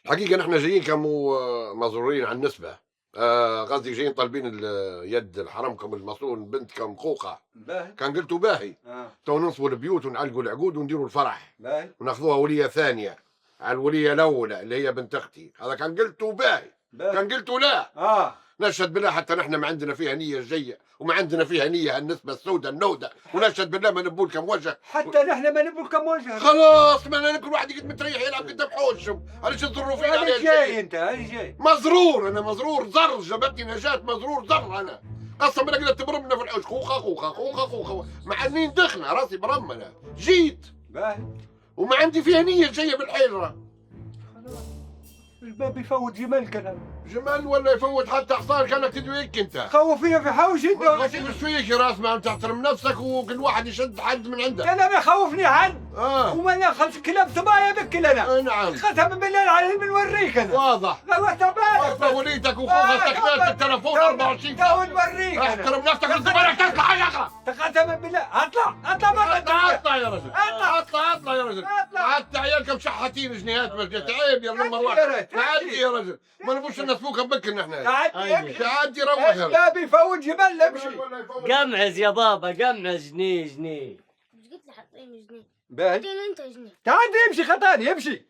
الحقيقة نحن جايين معذورين عن النسبة. قصدي جايين طالبين يد حرمكم المصون بنتكم خوخة. باهي. كان قلتوا باهي. تو ننصبوا البيوت ونعلقوا العقود ونديروا الفرح. باهي. وناخذوها ولية ثانية على الولية الأولى اللي هي بنت أختي. هذا كان قلتوا باهي. كان قلتوا لا. نشهد بالله حتى نحن ما عندنا فيها نية جية وما عندنا فيها نية النسبة السوداء النودة، ونشهد بالله ما نبوا لكم وجه. حتى نحن ما نبوا لكم وجه. خلاص ما كل واحد يقعد متريح يلعب قدام حوشهم. علاش تضروا فينا؟ أنا جاي أنت أنا جاي مزرور. أنا مزرور زر جابتني نجاة مزرور زر. أنا أصلا ما قدرت تبرمنا في الحوش. خوخة خوخة خوخة خوخة مع اني دخنة راسي برمنا جيت. باهي. وما عندي فيها نية جاية بالحيرة. الباب يفوت جمال كلام. جمال ولا يفوت حتى حصان كانك تدوي هيك انت. خوف فيا في حوش انت. مش فيك يا راس ما تحترم نفسك وكل واحد يشد حد من عندك. كلام يخوفني حد. وما ناخذ كلاب صبايا بكل انا. نعم. قسما بالله العظيم بنوريك انا. واضح. واضح وليتك واخوك سكنات التلفون 24 ساعة. تو نوريك انا. احترم نفسك والزبالة تطلع يا اخي. قسما بالله اطلع برا. اطلع يا رجل. اطلع يا رجل. حتى عيالكم شحاتين جنيهات مسجد عيب يا نمر واحد. تعدي يا رجل. ما نبوش نسفوك بكر نحن. تعدي روح. الباب يفوت جبل امشي. قمعز يا بابا قمعز جنيه. مش قلت لي حاطين جنيه؟ باهي. حاطين انت جنيه. تعدي امشي خطاني امشي.